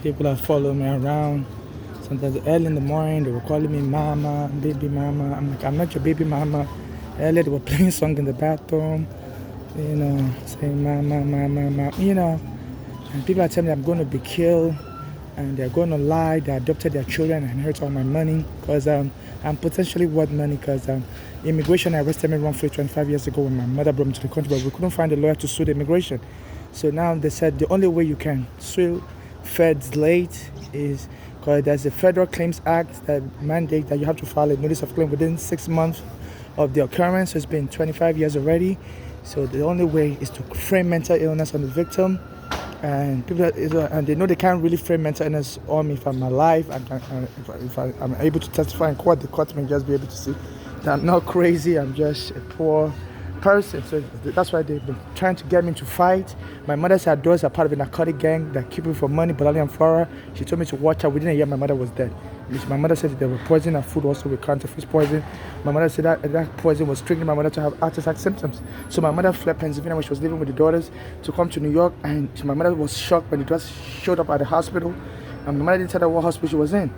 People that follow me around. Sometimes early in the morning, they were calling me mama, baby mama. I'm like, I'm not your baby mama. Earlier, they were playing song in the bathroom, saying mama, mama, mama, And people are telling me I'm going to be killed, and they're going to lie. They adopted their children and inherit all my money because I'm potentially worth money because immigration arrested me wrongfully 25 years ago when my mother brought me to the country, but we couldn't find a lawyer to sue the immigration. So now they said the only way you can sue feds late is because there's a Federal Claims Act that mandates that you have to file a notice of claim within 6 months of the occurrence. So it's been 25 years already. So the only way is to frame mental illness on the victim. And they know they can't really frame mental illness on me if I'm alive. If I'm able to testify in court, the court may just be able to see that I'm not crazy. I'm just a poor person. So that's why they've been trying to get me to fight. My mother said her daughters are part of a narcotic gang that keep me for money, Bolali and Flora. She told me to watch out. Within a year, my mother was dead. My mother said that they were poisoning her food also with counterfeit poison. My mother said that poison was triggering my mother to have heart attack symptoms. So my mother fled Pennsylvania when she was living with the daughters to come to New York, and my mother was shocked when the daughters showed up at the hospital. And my mother didn't tell her what hospital she was in.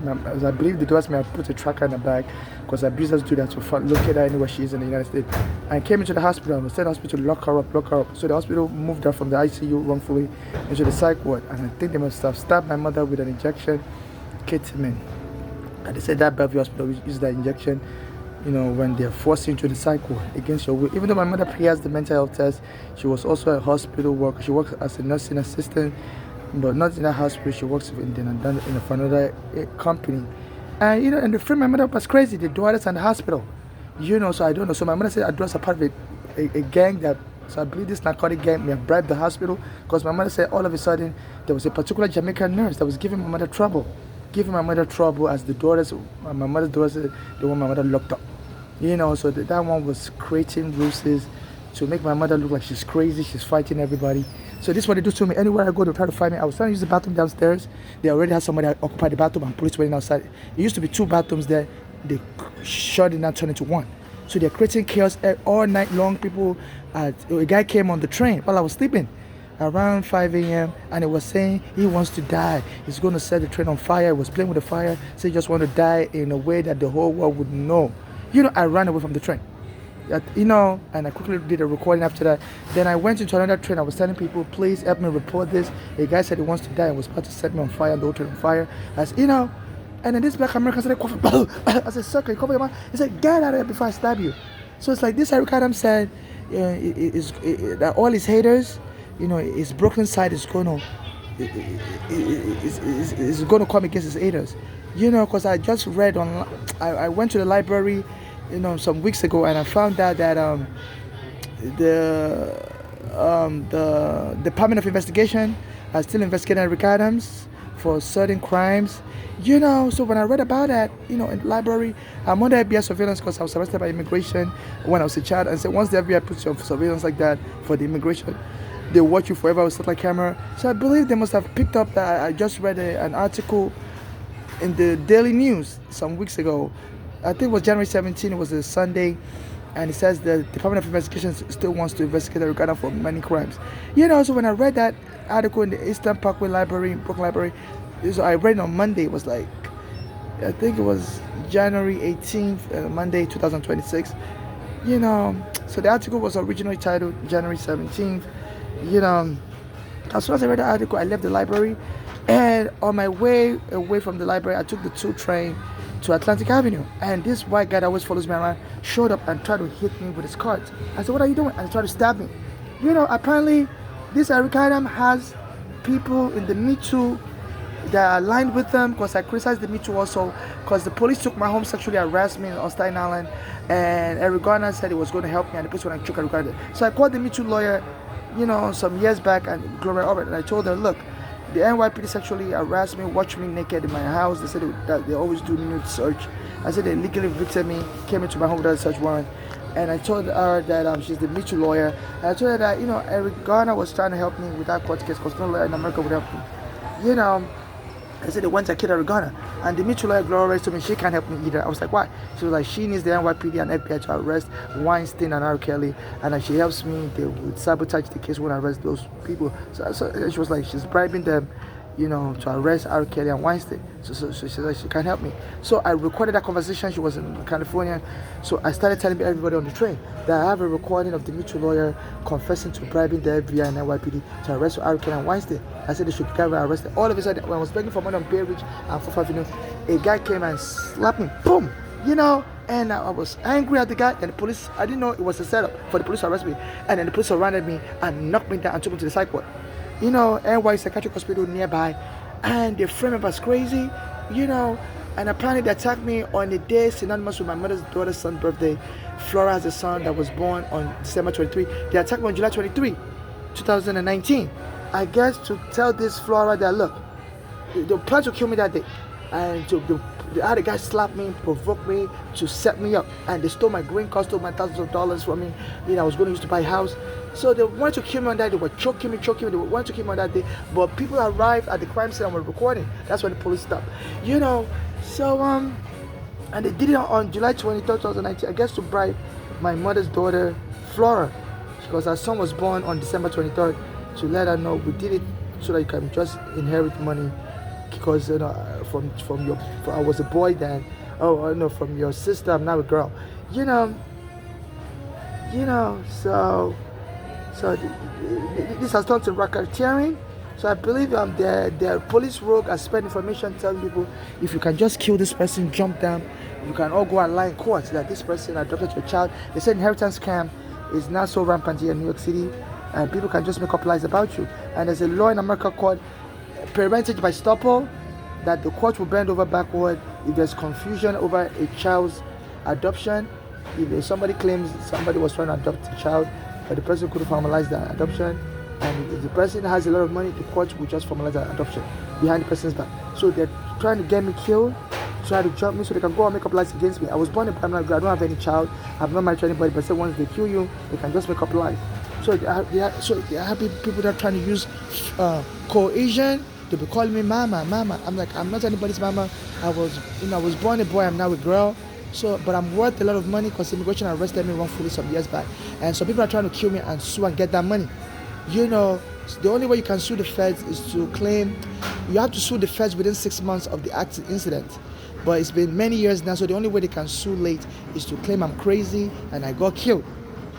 I believe the daughters may have put a tracker in her bag because abusers do that to locate her anywhere she is in the United States. And came into the hospital and was sent to the hospital to lock her up. So the hospital moved her from the ICU wrongfully into the psych ward. And I think they must have stabbed my mother with an injection, ketamine. And they said that Bellevue Hospital used that injection, when they're forced into the psych ward against your will. Even though my mother passed the mental health test, she was also a hospital worker. She works as a nursing assistant, but not in that hospital. She works for another company. And the friend my mother was crazy. The daughters and the hospital, so I don't know. So my mother said our daughters are part of a gang that. So I believe this narcotic gang may have bribed the hospital because my mother said all of a sudden there was a particular Jamaican nurse that was giving my mother trouble as the daughters, my mother's daughters, the one my mother locked up. So that one was creating ruses to make my mother look like she's crazy, she's fighting everybody. So this is what they do to me. Anywhere I go, they try to find me. I was trying to use the bathroom downstairs. They already had somebody occupy the bathroom and police waiting outside. It used to be 2 bathrooms there. They shut it and turned into 1. So they're creating chaos all night long. A guy came on the train while I was sleeping around 5 a.m. and he was saying he wants to die. He's going to set the train on fire. He was playing with the fire. So he just want to die in a way that the whole world would know. I ran away from the train. And I quickly did a recording after that. Then I went into another train. I was telling people, please help me report this. A guy said he wants to die and was about to set me on fire and the whole train on fire. And then this black American started coughing. I said, sir, can you cover your mouth? He said, get out of here before I stab you. So it's like this Eric Adams said, that all his haters, his Brooklyn side is going to come against his haters. Because I just read on, I went to the library, some weeks ago, and I found out that the Department of Investigation are still investigating Eric Adams for certain crimes. So when I read about that, in the library, I'm under FBI surveillance because I was arrested by immigration when I was a child. And so once the FBI puts you on surveillance like that for the immigration, they watch you forever with satellite camera. So I believe they must have picked up that. I just read an article in the Daily News some weeks ago. I think it was January 17. It was a Sunday. And it says the Department of Investigation still wants to investigate Eric Adams for many crimes. So when I read that article in the Eastern Parkway Library, Brooklyn Library, so I read it on Monday. It was like, I think it was January 18th, Monday 2026. So the article was originally titled January 17th. As soon as I read the article, I left the library. And on my way away from the library, I took the 2 train to Atlantic Avenue. And this white guy that always follows me around showed up and tried to hit me with his cards. I said, what are you doing? And he tried to stab me. Apparently, this Eric Adams has people in the Me Too that are aligned with them because I criticized the Me Too also because the police took my home, sexually harassed me on Staten Island, and Eric Garner said he was going to help me and the police went and took Eric Garner. So I called the Me Too lawyer, some years back, and Gloria Albert, and I told her, look, the NYPD sexually harassed me, watched me naked in my house. They said that they always do nude search. I said they legally evicted me, came into my home without a search warrant. And I told her that she's the Me Too lawyer. And I told her that, Eric Garner was trying to help me with that court case because no lawyer in America would help me. I said they went to kill Eric Garner. And the mutual lawyer Gloria told me she can't help me either. I was like, why? She was like, she needs the NYPD and FBI to arrest Weinstein and R. Kelly, and if she helps me, they would sabotage the case when I arrest those people. So she was like, she's bribing them, to arrest R. Kelly and Weinstein. So she said she can't help me. So I recorded that conversation. She was in California. So I started telling everybody on the train that I have a recording of the mutual lawyer confessing to bribing the FBI and NYPD to arrest R. Kelly and Weinstein. I said they should get arrested. All of a sudden, when I was begging for money on Bay Ridge and 4th Avenue, a guy came and slapped me. Boom! And I was angry at the guy, and the police, I didn't know it was a setup for the police to arrest me. And then the police surrounded me and knocked me down and took me to the psych ward. NYC Psychiatric Hospital nearby, and they framed me as crazy, and apparently they attacked me on a day synonymous with my mother's daughter's son's birthday. Flora has a son that was born on December 23. They attacked me on July 23, 2019. I guess to tell this Flora that, look, they planned to kill me that day, and the other guy slapped me, provoked me to set me up, and they stole my green card, stole my thousands of dollars from me. I was going to use to buy a house. So they wanted to kill me on that day. They were choking me. They wanted to kill me on that day. But people arrived at the crime scene and were recording. That's when the police stopped. So and they did it on July 23rd, 2019. I guess to bribe my mother's daughter, Flora, because her son was born on December 23rd. To let her know we did it so that you can just inherit money. Because I was a boy then. Oh no, from your sister, I'm now a girl. So this has turned to racketeering. So I believe the police rogue has spread information telling people, if you can just kill this person, jump down, you can all go and lie in court that this person adopted your child. They said inheritance scam is not so rampant here in New York City, and people can just make up lies about you. And there's a law in America called parentage by estoppel, that the court will bend over backward if there's confusion over a child's adoption. If somebody claims somebody was trying to adopt a child, but the person couldn't formalize the adoption, and if the person has a lot of money, the court will just formalize the adoption behind the person's back. So they're trying to get me killed, try to jump me so they can go and make up lies against me. I was born in Panama. I don't have any child. I've not married to anybody, but say once they kill you, they can just make up lies. So they're happy people that are trying to use coercion. They'll be calling me mama. I'm like, I'm not anybody's mama. I was born a boy. I'm now a girl. So, but I'm worth a lot of money because immigration arrested me wrongfully some years back. And so people are trying to kill me and sue and get that money. The only way you can sue the feds is to claim, you have to sue the feds within 6 months of the incident. But it's been many years now, so the only way they can sue late is to claim I'm crazy and I got killed.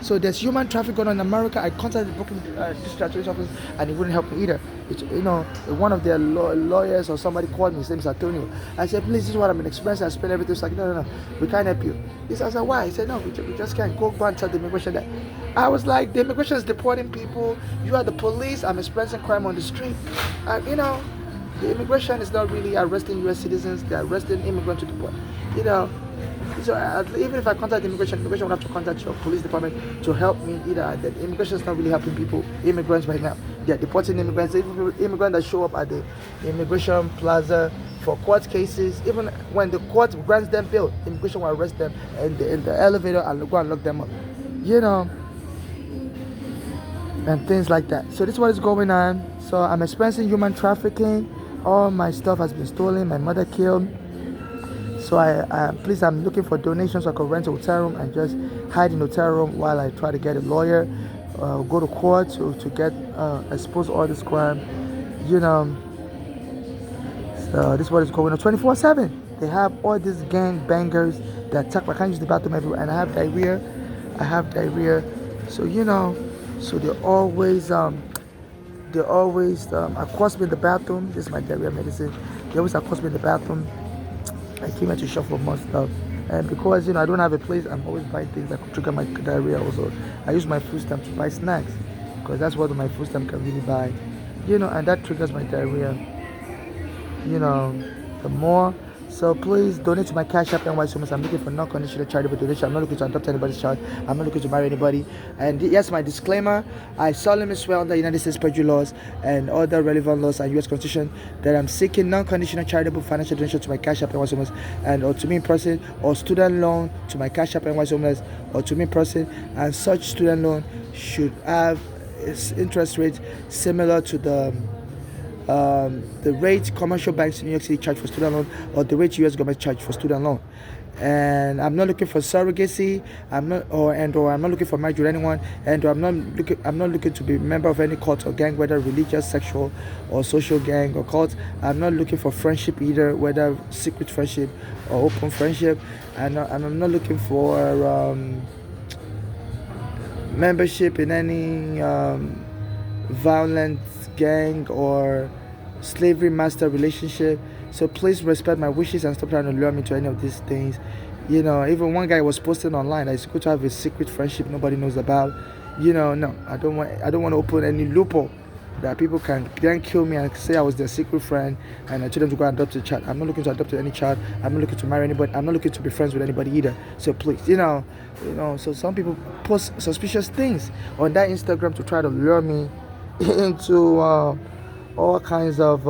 So there's human trafficking going on in America. I contacted the Brooklyn District Attorney's office and he wouldn't help me either. One of their lawyers or somebody called me. His name is Antonio. I said, please, this is what I've been experiencing. I spent everything. He's like, no, we can't help you. I said, why? He said, no, we just can't. Go and tell the immigration that. I was like, the immigration is deporting people. You are the police. I'm experiencing crime on the street. The immigration is not really arresting U.S. citizens. They're arresting immigrants to deport. So even if I contact immigration will have to contact your police department to help me either. The immigration is not really helping immigrants right now. They're deporting immigrants. Even immigrants that show up at the immigration plaza for court cases, even when the court grants them bail, immigration will arrest them in the elevator and go and lock them up. And things like that. So this is what is going on. So I'm experiencing human trafficking. All my stuff has been stolen. My mother killed. So I'm looking for donations so I can rent a hotel room and just hide in the hotel room while I try to get a lawyer, go to court to get expose all this crime, So this is what is going on 24/7. They have all these gang bangers that attack. I can't use the bathroom everywhere, and I have diarrhea. So so they always accost me in the bathroom. This is my diarrhea medicine. They always accost me in the bathroom. I came here to shop for more stuff, and because I don't have a place, I'm always buying things that could trigger my diarrhea. Also, I use my food stamp to buy snacks because that's what my food stamp can really buy, and that triggers my diarrhea. The more. So please donate to my Cash App NYC. I'm looking for non-conditional charitable donation. I'm not looking to adopt anybody's child. I'm not looking to marry anybody. And yes, my disclaimer, I solemnly swear under United States perjury laws and other relevant laws and U.S. Constitution that I'm seeking non-conditional charitable financial donation to my Cash App NYC and or to me in person, or student loan to my Cash App NYC or to me in person, and such student loan should have its interest rate similar to the the rate commercial banks in New York City charge for student loan, or the rate U.S. government charge for student loan. And I'm not looking for surrogacy. I'm not looking for marriage with anyone. And I'm not looking to be a member of any cult or gang, whether religious, sexual, or social gang or cult. I'm not looking for friendship either, whether secret friendship or open friendship. And I'm not looking for membership in any violent gang or slavery master relationship. So please respect my wishes and stop trying to lure me to any of these things. Even one guy was posting online that it's good to have a secret friendship nobody knows about. No, I don't want to open any loophole that people can then kill me and say I was their secret friend and I told them to go and adopt a child. I'm not looking to adopt any child. I'm not looking to marry anybody. I'm not looking to be friends with anybody either. So please, so some people post suspicious things on that Instagram to try to lure me into all kinds of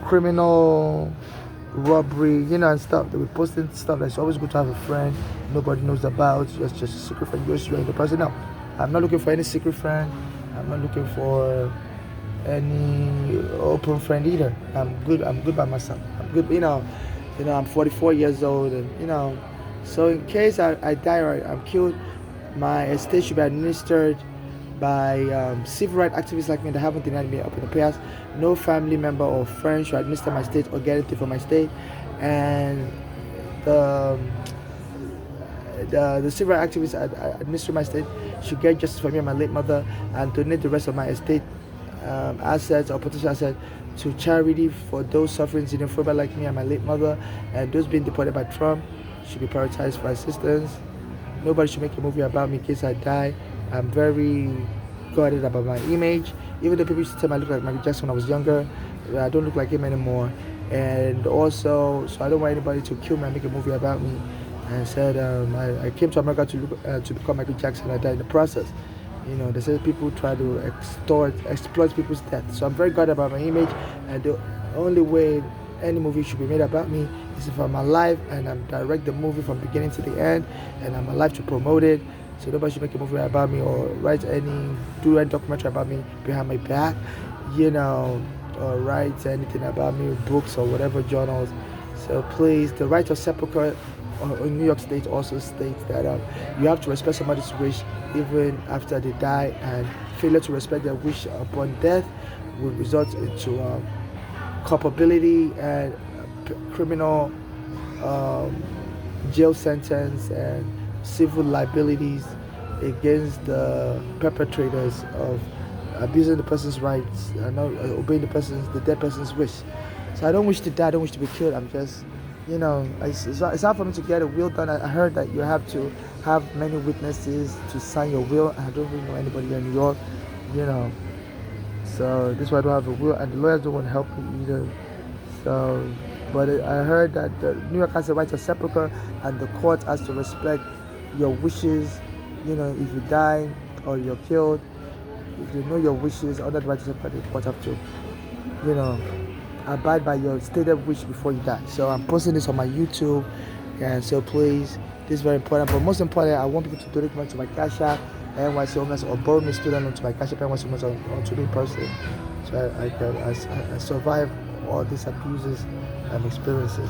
criminal robbery, and stuff. They were posting stuff that's always good to have a friend nobody knows about, just a secret friend, you're the person. No, I'm not looking for any secret friend. I'm not looking for any open friend either. I'm good by myself. I'm good, I'm 44 years old, and so in case I die or I'm killed, my estate should be administered by civil rights activists like me that haven't denied me up in the past. No family member or friend should administer my estate or get anything from my estate. And the civil rights activists administer my estate should get justice for me and my late mother and donate the rest of my estate assets or potential assets to charity for those suffering xenophobia like me and my late mother, and those being deported by Trump should be prioritized for assistance. Nobody should make a movie about me in case I die. I'm very guarded about my image. Even though people used to tell me I look like Michael Jackson when I was younger, I don't look like him anymore. And also, so I don't want anybody to kill me and make a movie about me. And said I came to America to become Michael Jackson. I died in the process. They say people try to exploit people's death. So I'm very guarded about my image. And the only way any movie should be made about me is if I'm alive and I'm direct the movie from beginning to the end, and I'm alive to promote it. So nobody should make a movie about me or do any documentary about me behind my back, or write anything about me, books or whatever journals. So please, the right of sepulchre in New York State also states that you have to respect somebody's wish even after they die, and failure to respect their wish upon death will result into culpability and criminal jail sentence and civil liabilities against the perpetrators of abusing the person's rights and not obeying the dead person's wish. So I don't wish to die, I don't wish to be killed. I'm just, it's hard for me to get a will done. I heard that you have to have many witnesses to sign your will. I don't really know anybody here in New York, so this is why I don't have a will, and the lawyers don't want to help me either. So, but I heard that the New York has the right of sepulchre, and the court has to respect your wishes. If you die or you're killed, if you know your wishes under the right of sepulchre, the court have to, abide by your stated wish before you die. So I'm posting this on my YouTube, and so please, this is very important. But most importantly, I want people to donate money to my Cash App, NYC Homeless, or borrow me student loan to my Cash App, NYC Homeless, or to me personally, so I survive all these abuses I'm experiencing.